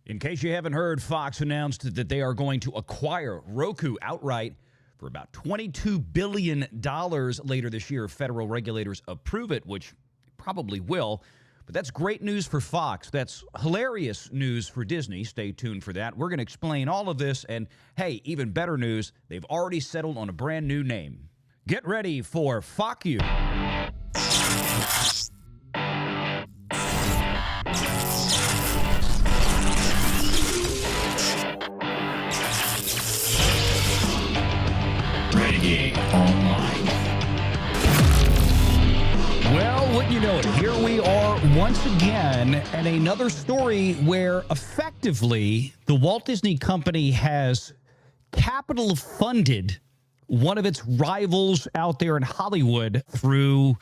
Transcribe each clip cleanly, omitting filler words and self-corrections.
In case you haven't heard, Fox announced that they are going to acquire Roku outright for about $22 billion later this year if federal regulators approve it, which probably will. But that's great news for Fox. That's hilarious news for Disney. Stay tuned for that. We're going to explain all of this. And, hey, even better news, they've already settled on a brand new name. Get ready for Fuck You. Online. Well, wouldn't you know it? Here we are once again, and another story where effectively the Walt Disney Company has capital funded one of its rivals out there in Hollywood through,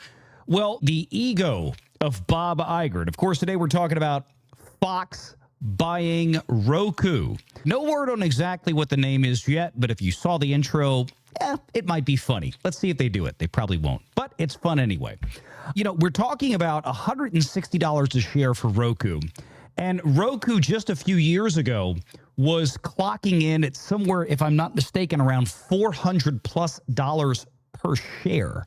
well, the ego of Bob Iger. And of course, today we're talking about Fox buying Roku. No word on exactly what the name is yet, but if you saw the intro, it might be funny. Let's see if they do it. They probably won't, but it's fun anyway. You know, we're talking about $160 a share for Roku. And Roku just a few years ago was clocking in at somewhere, if I'm not mistaken, around $400+ per share.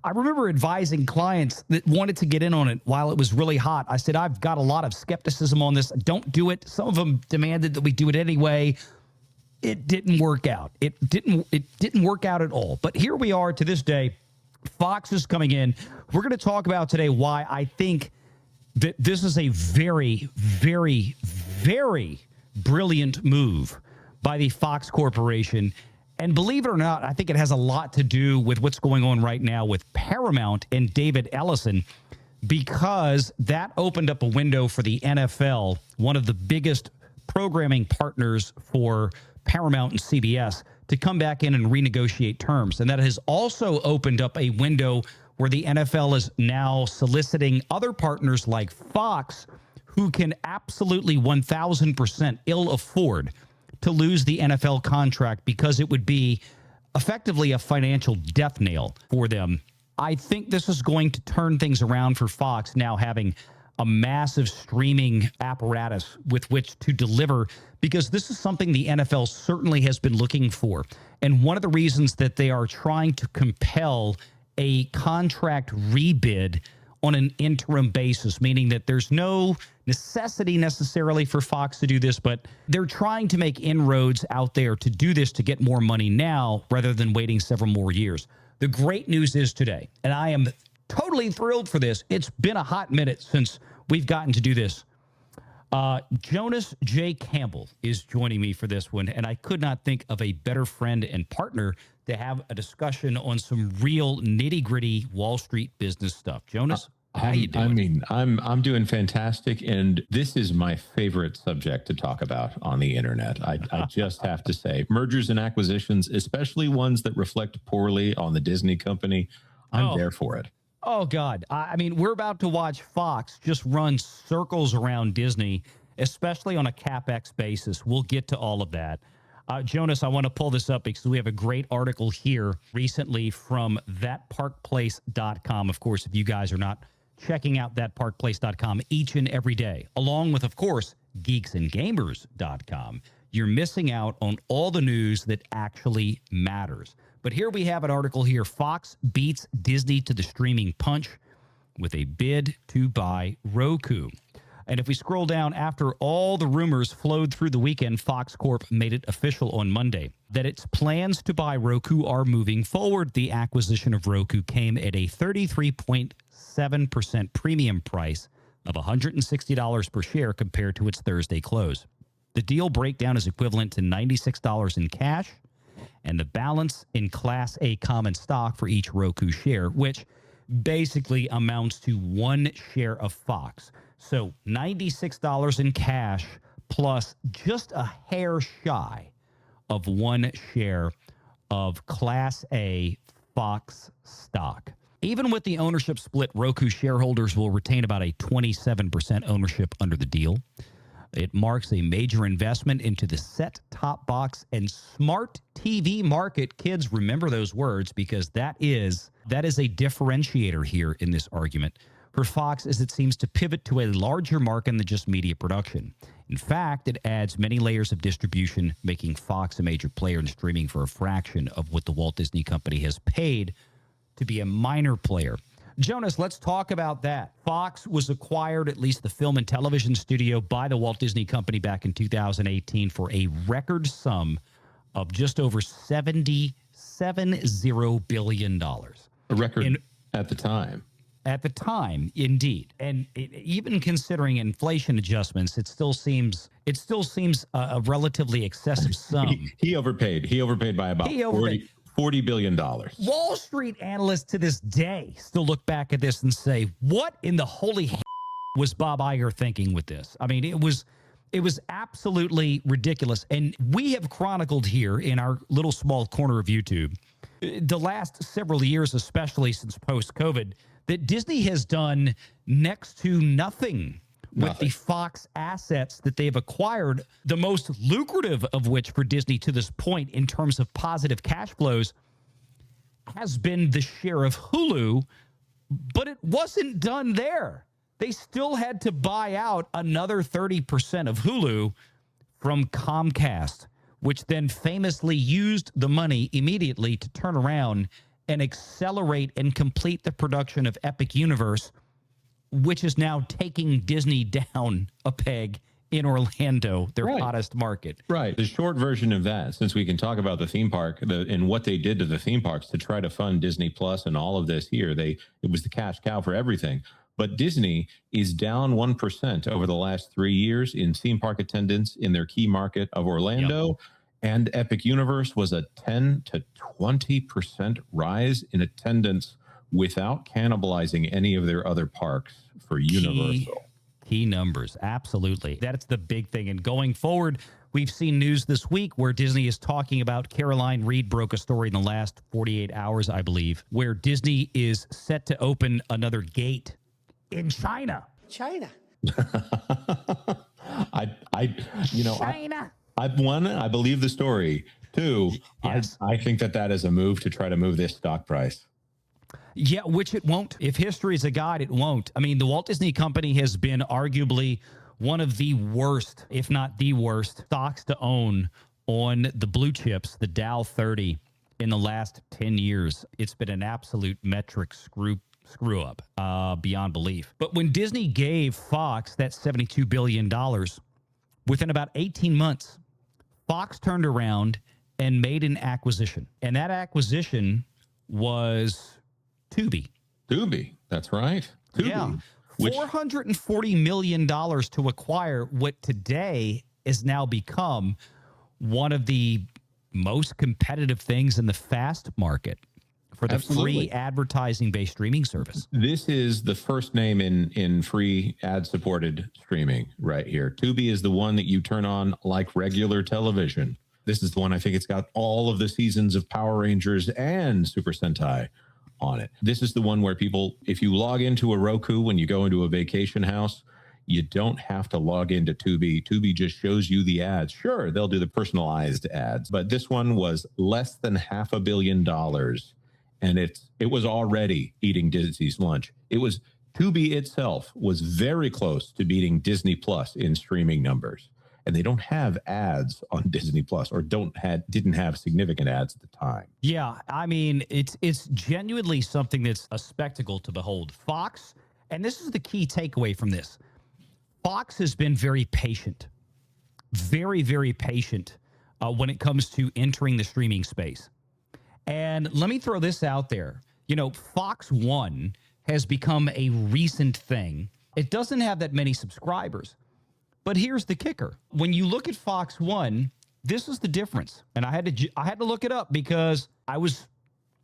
I remember advising clients that wanted to get in on it while it was really hot. I said, I've got a lot of skepticism on this. Don't do it. Some of them demanded that we do it anyway. It didn't work out. It didn't work out at all. But here we are to this day. Fox is coming in. We're going to talk about today why I think that this is a very, very, very brilliant move by the Fox Corporation. And believe it or not, I think it has a lot to do with what's going on right now with Paramount and David Ellison, because that opened up a window for the NFL, one of the biggest programming partners for Paramount and CBS, to come back in and renegotiate terms. And that has also opened up a window where the NFL is now soliciting other partners like Fox, who can absolutely 1,000% ill afford to lose the NFL contract because it would be effectively a financial death nail for them. I think this is going to turn things around for Fox now having a massive streaming apparatus with which to deliver, because this is something the NFL certainly has been looking for. And one of the reasons that they are trying to compel a contract rebid on an interim basis, meaning that there's no necessity necessarily for Fox to do this, but they're trying to make inroads out there to do this to get more money now rather than waiting several more years. The great news is today, and I am totally thrilled for this. It's been a hot minute since we've gotten to do this. Jonas J. Campbell is joining me for this one, and I could not think of a better friend and partner to have a discussion on some real nitty-gritty Wall Street business stuff. Jonas, how you doing? I mean, I'm doing fantastic, and this is my favorite subject to talk about on the internet. I just have to say, mergers and acquisitions, especially ones that reflect poorly on the Disney company, I'm there for it. Oh, God. I mean, we're about to watch Fox just run circles around Disney, especially on a CapEx basis. We'll get to all of that. Jonas, I want to pull this up because we have a great article here recently from thatparkplace.com. Of course, if you guys are not checking out thatparkplace.com each and every day, along with, of course, geeksandgamers.com, you're missing out on all the news that actually matters. But here we have an article here. Fox beats Disney to the streaming punch with a bid to buy Roku. And if we scroll down, after all the rumors flowed through the weekend, Fox Corp made it official on Monday that its plans to buy Roku are moving forward. The acquisition of Roku came at a 33.7% premium price of $160 per share compared to its Thursday close. The deal breakdown is equivalent to $96 in cash, and the balance in Class A common stock for each Roku share, which basically amounts to one share of Fox. So $96 in cash plus just a hair shy of one share of Class A Fox stock. Even with the ownership split, Roku shareholders will retain about a 27% ownership under the deal. It marks a major investment into the set-top box and smart TV market. Kids, remember those words, because that is a differentiator here in this argument for Fox, as it seems to pivot to a larger market than just media production. In fact, it adds many layers of distribution, making Fox a major player in streaming for a fraction of what the Walt Disney Company has paid to be a minor player. Jonas, let's talk about that. Fox was acquired, at least the film and television studio, by the Walt Disney Company back in 2018 for a record sum of just over $70 billion. A record at the time. At the time, indeed. And even considering inflation adjustments, it still seems a relatively excessive sum. He overpaid. He overpaid by about $40 billion. Wall Street analysts to this day still look back at this and say, what in the holy was Bob Iger thinking with this? I mean, it was absolutely ridiculous. And we have chronicled here in our little small corner of YouTube, the last several years, especially since post-COVID, that Disney has done next to nothing with the Fox assets that they've acquired, the most lucrative of which for Disney to this point in terms of positive cash flows has been the share of Hulu, but it wasn't done there. They still had to buy out another 30% of Hulu from Comcast, which then famously used the money immediately to turn around and accelerate and complete the production of Epic Universe, which is now taking Disney down a peg in Orlando, their hottest market. Right. The short version of that, since we can talk about the theme park and what they did to the theme parks to try to fund Disney Plus and all of this here, it was the cash cow for everything. But Disney is down 1% over the last 3 years in theme park attendance in their key market of Orlando. Yep. And Epic Universe was a 10 to 20% rise in attendance without cannibalizing any of their other parks for Universal. Key numbers. Absolutely. That's the big thing. And going forward, we've seen news this week where Disney is talking about, Caroline Reed broke a story in the last 48 hours, I believe, where Disney is set to open another gate in China. China. China. I believe the story. Two, yes. I think that is a move to try to move this stock price. Yeah, which it won't. If history is a guide, it won't. I mean, the Walt Disney Company has been arguably one of the worst, if not the worst, stocks to own on the blue chips, the Dow 30, in the last 10 years. It's been an absolute metric screw up beyond belief. But when Disney gave Fox that $72 billion, within about 18 months, Fox turned around and made an acquisition. And that acquisition was Tubi. Tubi, that's right. Tubi, yeah. $440 million to acquire what today has now become one of the most competitive things in the FAST market for the free advertising-based streaming service. This is the first name in free ad-supported streaming right here. Tubi is the one that you turn on like regular television. This is the one, I think it's got all of the seasons of Power Rangers and Super Sentai on it. This is the one where people, if you log into a Roku when you go into a vacation house, you don't have to log into Tubi. Tubi just shows you the ads. Sure, they'll do the personalized ads, but this one was less than $500 million. And it was already eating Disney's lunch. Tubi itself was very close to beating Disney Plus in streaming numbers. And they don't have ads on Disney Plus, or didn't have significant ads at the time. Yeah, I mean, it's genuinely something that's a spectacle to behold. Fox, and this is the key takeaway from this, Fox has been very patient, very, very patient when it comes to entering the streaming space. And let me throw this out there. You know, Fox One has become a recent thing. It doesn't have that many subscribers. But here's the kicker. When you look at Fox One, this is the difference. And I had to look it up because I was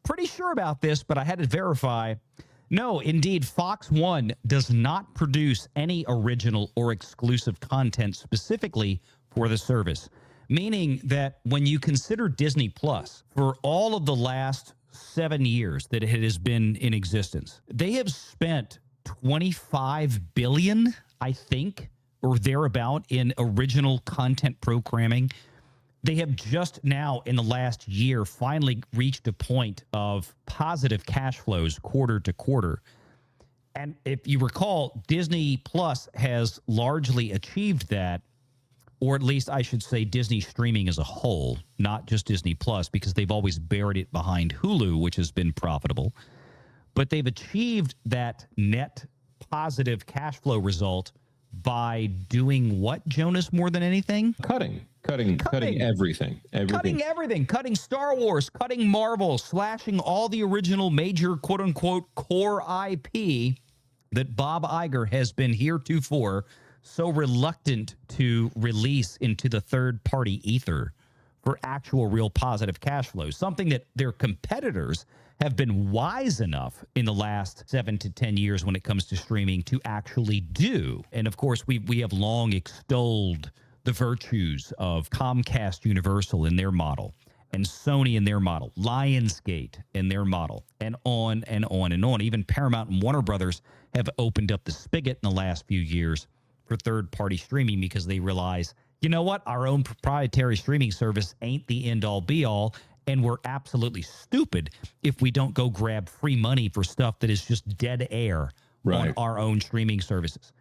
pretty sure about this, but I had to verify. No, indeed, Fox One does not produce any original or exclusive content specifically for the service. Meaning that when you consider Disney Plus, for all of the last 7 years that it has been in existence, they have spent $25 billion, I think, or thereabout, in original content programming. They have just now, in the last year, finally reached a point of positive cash flows quarter to quarter. And if you recall, Disney Plus has largely achieved that or at least I should say Disney streaming as a whole, not just Disney Plus, because they've always buried it behind Hulu, which has been profitable. But they've achieved that net positive cash flow result by doing what, Jonas, more than anything? Cutting everything. Cutting everything. Cutting Star Wars, cutting Marvel, slashing all the original major quote-unquote core IP that Bob Iger has been heretofore so reluctant to release into the third-party ether for actual real positive cash flow, something that their competitors have been wise enough in the last 7 to 10 years when it comes to streaming to actually do. And of course, we have long extolled the virtues of Comcast Universal in their model, and Sony in their model, Lionsgate in their model, and on and on and on. Even Paramount and Warner Brothers have opened up the spigot in the last few years for third-party streaming because they realize, you know what, our own proprietary streaming service ain't the end-all be-all, and we're absolutely stupid if we don't go grab free money for stuff that is just dead air on our own streaming services.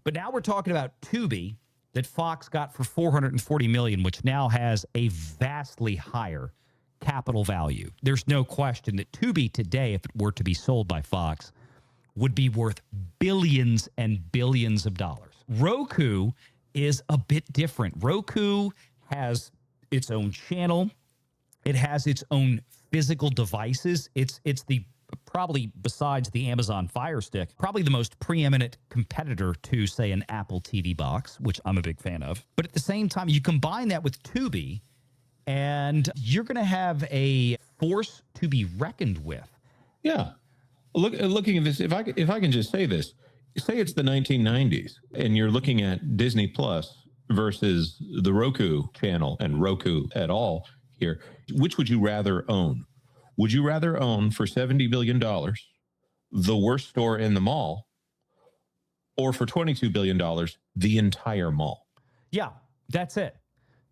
But now we're talking about Tubi that Fox got for $440 million, which now has a vastly higher capital value. There's no question that Tubi today, if it were to be sold by Fox, would be worth billions and billions of dollars. Roku is a bit different. Roku has its own channel. It has its own physical devices. It's the probably, besides the Amazon Fire Stick, probably the most preeminent competitor to, say, an Apple TV box, which I'm a big fan of. But at the same time, you combine that with Tubi, and you're going to have a force to be reckoned with. Yeah. Looking at this, if I can just say this, say it's the 1990s, and you're looking at Disney Plus versus the Roku channel and Roku at all here. Which would you rather own? Would you rather own for $70 billion the worst store in the mall, or for $22 billion the entire mall? Yeah, that's it.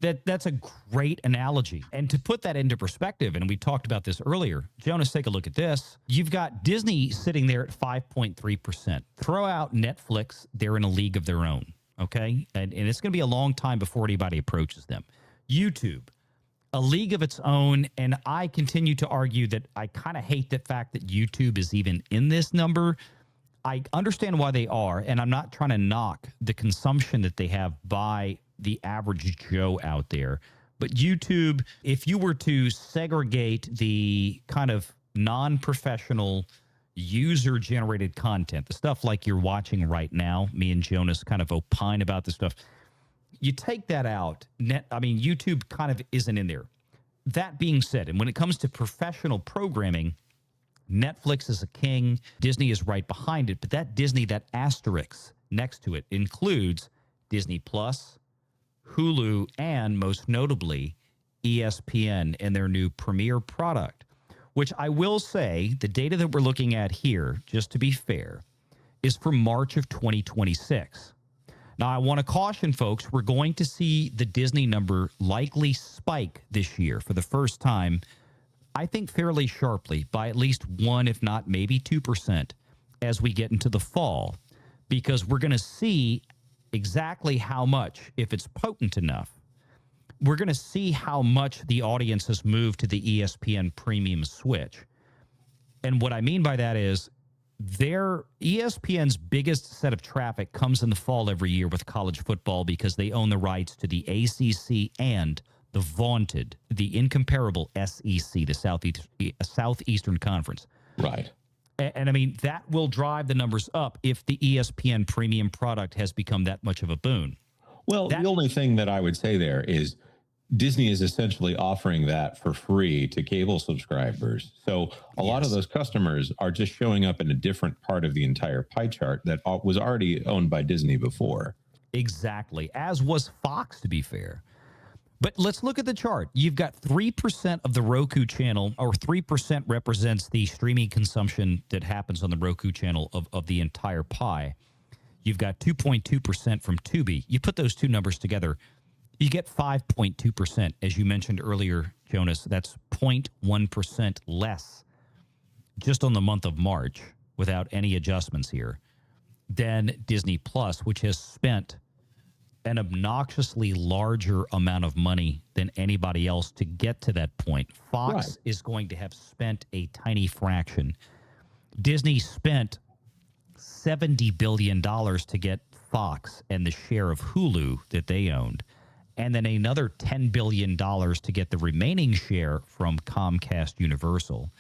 That's a great analogy. And to put that into perspective, and we talked about this earlier, Jonas, take a look at this. You've got Disney sitting there at 5.3%. Throw out Netflix, they're in a league of their own, okay? And it's going to be a long time before anybody approaches them. YouTube, a league of its own, and I continue to argue that I kind of hate the fact that YouTube is even in this number. I understand why they are, and I'm not trying to knock the consumption that they have by the average Joe out there. But YouTube, if you were to segregate the kind of non-professional user-generated content, the stuff like you're watching right now, me and Jonas kind of opine about this stuff, you take that out, YouTube kind of isn't in there. That being said, and when it comes to professional programming, Netflix is a king. Disney is right behind it. But that Disney, that asterisk next to it, includes Disney Plus, Hulu, and most notably, ESPN and their new premier product, which I will say the data that we're looking at here, just to be fair, is for March of 2026. Now, I want to caution folks, we're going to see the Disney number likely spike this year for the first time, I think fairly sharply, by at least 1, if not maybe 2%, as we get into the fall, because we're going to see exactly how much, if it's potent enough, we're going to see how much the audience has moved to the ESPN premium switch. And what I mean by that is their ESPN's biggest set of traffic comes in the fall every year with college football because they own the rights to the ACC and the vaunted, the incomparable SEC, the Southeastern Conference. Right. And I mean, that will drive the numbers up if the ESPN premium product has become that much of a boon. Well, the only thing that I would say there is Disney is essentially offering that for free to cable subscribers. So a lot of those customers are just showing up in a different part of the entire pie chart that was already owned by Disney before. Exactly, as was Fox, to be fair. But let's look at the chart. You've got 3% of the Roku channel, or 3% represents the streaming consumption that happens on the Roku channel of the entire pie. You've got 2.2% from Tubi. You put those two numbers together, you get 5.2%. As you mentioned earlier, Jonas, that's 0.1% less just on the month of March without any adjustments here than Disney Plus, which has spent an obnoxiously larger amount of money than anybody else to get to that point. Fox is going to have spent a tiny fraction. Disney spent $70 billion to get Fox and the share of Hulu that they owned, and then another $10 billion to get the remaining share from Comcast Universal.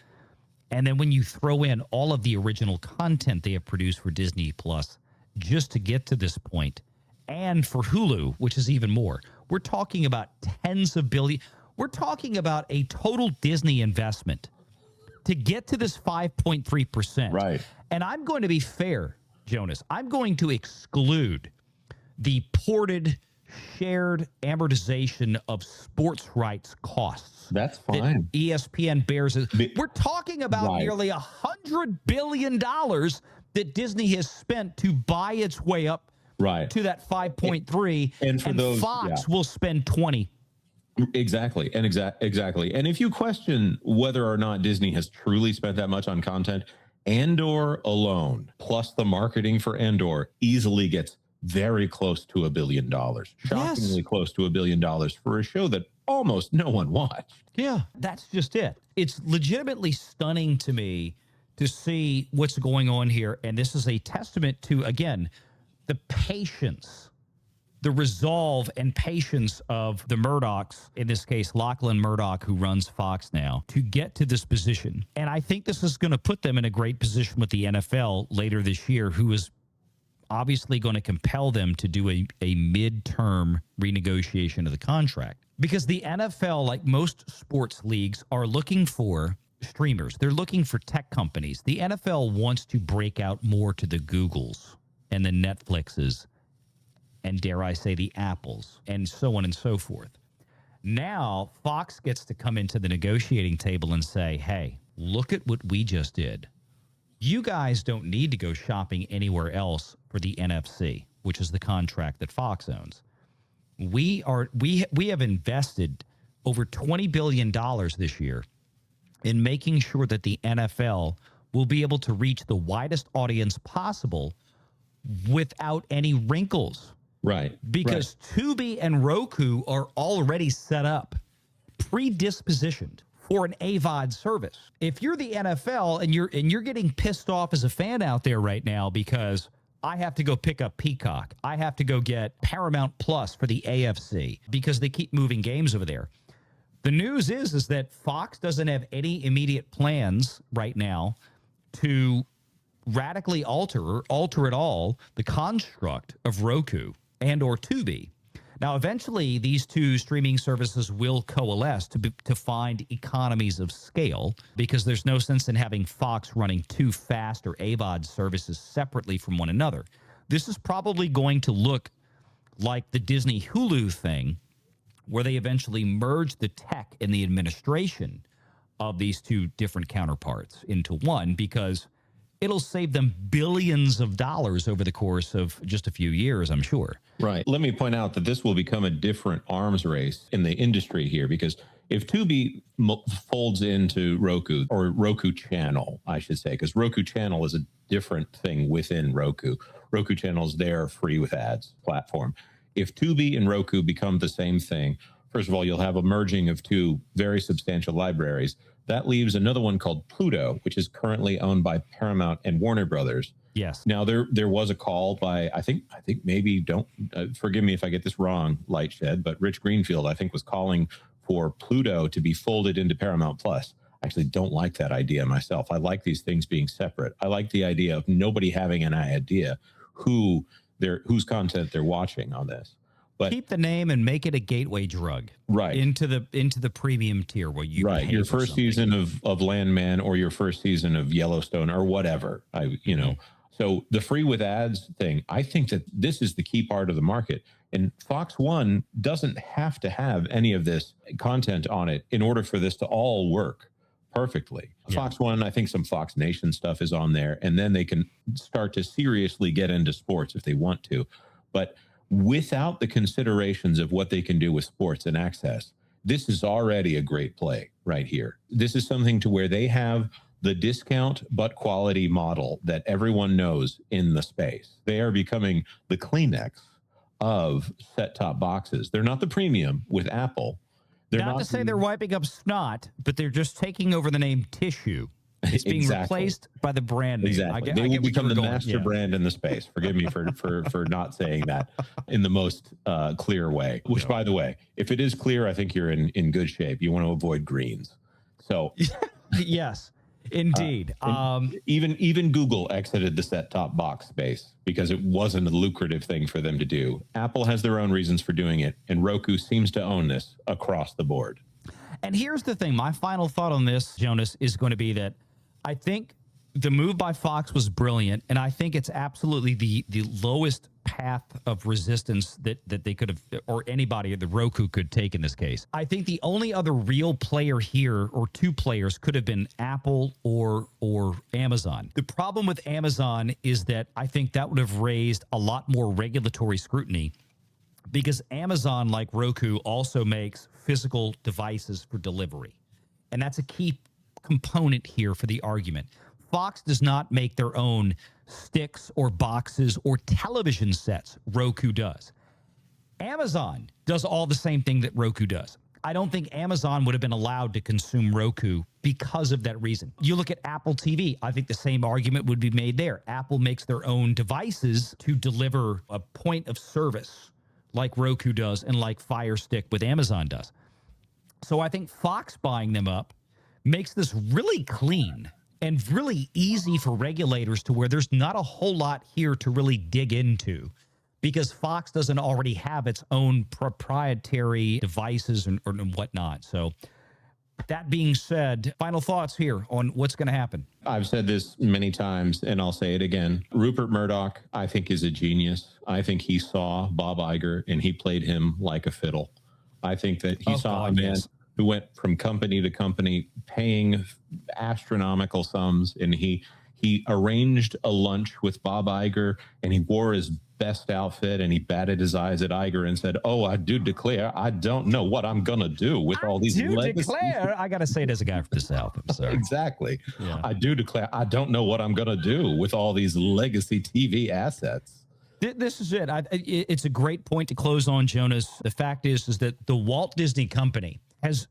And then when you throw in all of the original content they have produced for Disney Plus just to get to this point, and for Hulu, which is even more, we're talking about tens of billions. We're talking about a total Disney investment to get to this 5.3%. Right. And I'm going to be fair, Jonas. I'm going to exclude the ported, shared amortization of sports rights costs. That's fine. ESPN bears. We're talking about nearly $100 billion that Disney has spent to buy its way up to that 5.3, and for those, Fox will spend 20. Exactly. And exactly. And if you question whether or not Disney has truly spent that much on content, Andor alone, plus the marketing for Andor, easily gets very close to $1 billion. Shockingly close to $1 billion for a show that almost no one watched. Yeah, that's just it. It's legitimately stunning to me to see what's going on here. And this is a testament to, again, the patience, the resolve and patience of the Murdochs, in this case, Lachlan Murdoch, who runs Fox now, to get to this position. And I think this is going to put them in a great position with the NFL later this year, who is obviously going to compel them to do a midterm renegotiation of the contract. Because the NFL, like most sports leagues, are looking for streamers. They're looking for tech companies. The NFL wants to break out more to the Googles and the Netflixes and, dare I say, the Apples, and so on and so forth. Now, Fox gets to come into the negotiating table and say, hey, look at what we just did. You guys don't need to go shopping anywhere else for the NFC, which is the contract that Fox owns. We have invested over $20 billion this year in making sure that the NFL will be able to reach the widest audience possible without any wrinkles. Right. Because Tubi and Roku are already set up, predispositioned for an AVOD service. If you're the NFL and you're getting pissed off as a fan out there right now because I have to go pick up Peacock, I have to go get Paramount Plus for the AFC because they keep moving games over there. The news is that Fox doesn't have any immediate plans right now to radically alter at all the construct of Roku and or Tubi. Now, eventually, these two streaming services will coalesce to find economies of scale, because there's no sense in having Fox running two FAST or AVOD services separately from one another. This is probably going to look like the Disney Hulu thing, where they eventually merge the tech and the administration of these two different counterparts into one, because it'll save them billions of dollars over the course of just a few years, I'm sure. Right. Let me point out that this will become a different arms race in the industry here, because if Tubi folds into Roku, or Roku Channel, I should say, because Roku Channel is a different thing within Roku. Roku Channel is their free with ads platform. If Tubi and Roku become the same thing, first of all, you'll have a merging of two very substantial libraries. That leaves another one called Pluto, which is currently owned by Paramount and Warner Brothers. Yes. Now, there was a call by, I think maybe, don't forgive me if I get this wrong, Lightshed, but Rich Greenfield, I think, was calling for Pluto to be folded into Paramount Plus. I actually don't like that idea myself. I like these things being separate. I like the idea of nobody having an idea whose content they're watching on this. But keep the name and make it a gateway drug, right, into the premium tier where you right, your first season of Landman or your first season of Yellowstone or whatever. So the free with ads thing, I think that this is the key part of the market. And Fox One doesn't have to have any of this content on it in order for this to all work perfectly. Yeah. Fox One, I think some Fox Nation stuff is on there, and then they can start to seriously get into sports if they want to. But without the considerations of what they can do with sports and access, this is already a great play right here. This is something to where they have the discount but quality model that everyone knows in the space. They are becoming the Kleenex of set-top boxes. They're not the premium with Apple. They're not to say they're wiping up snot, but they're just taking over the name Tissue. It's being replaced by the brand name. Exactly. They will become the master brand in the space. Forgive me for not saying that in the most clear way. Which, by the way, if it is clear, I think you're in good shape. You want to avoid greens. So, yes, indeed. Even Google exited the set-top box space because it wasn't a lucrative thing for them to do. Apple has their own reasons for doing it, and Roku seems to own this across the board. And here's the thing. My final thought on this, Jonas, is going to be that I think the move by Fox was brilliant, and I think it's absolutely the lowest path of resistance that they could have, or anybody at the Roku could take in this case. I think the only other real player here, or two players, could have been Apple or Amazon. The problem with Amazon is that I think that would have raised a lot more regulatory scrutiny, because Amazon, like Roku, also makes physical devices for delivery. And that's a key component here for the argument. Fox does not make their own sticks or boxes or television sets. Roku does. Amazon does all the same thing that Roku does. I don't think Amazon would have been allowed to consume Roku because of that reason. You look at Apple TV, I think the same argument would be made there. Apple makes their own devices to deliver a point of service like Roku does and like Fire Stick with Amazon does. So I think Fox buying them up makes this really clean and really easy for regulators, to where there's not a whole lot here to really dig into, because Fox doesn't already have its own proprietary devices and whatnot. So that being said, final thoughts here on what's going to happen. I've said this many times, and I'll say it again. Rupert Murdoch, I think, is a genius. I think he saw Bob Iger, and he played him like a fiddle. I think that he saw a man who went from company to company paying astronomical sums, and he arranged a lunch with Bob Iger, and he wore his best outfit, and he batted his eyes at Iger and said, "Oh, I do declare, I don't know what I'm going to do with all these legacy." I got to say it as a guy from the South. I'm sorry. Exactly. Yeah. I do declare, I don't know what I'm going to do with all these legacy TV assets. This is it. It's a great point to close on, Jonas. The fact is that the Walt Disney Company has,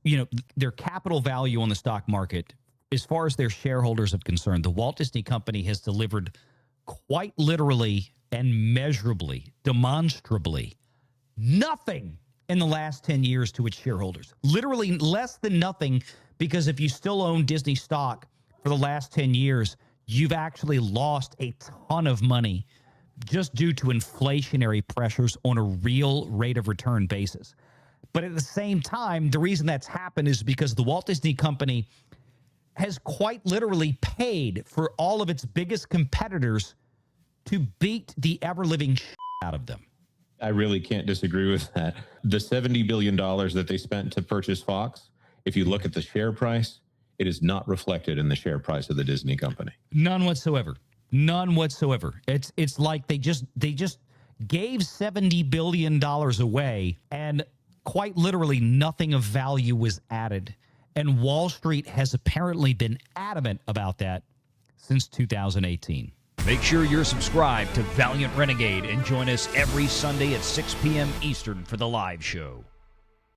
their capital value on the stock market, as far as their shareholders are concerned, the Walt Disney Company has delivered quite literally and measurably, demonstrably, nothing in the last 10 years to its shareholders. Literally less than nothing, because if you still own Disney stock for the last 10 years, you've actually lost a ton of money just due to inflationary pressures on a real rate of return basis. But at the same time, the reason that's happened is because the Walt Disney Company has quite literally paid for all of its biggest competitors to beat the ever-living out of them. I really can't disagree with that. The $70 billion that they spent to purchase Fox, if you look at the share price, it is not reflected in the share price of the Disney company. None whatsoever. None whatsoever. It's like they just gave $70 billion away, and quite literally nothing of value was added. And Wall Street has apparently been adamant about that since 2018. Make sure you're subscribed to Valiant Renegade and join us every Sunday at 6 p.m. Eastern for the live show.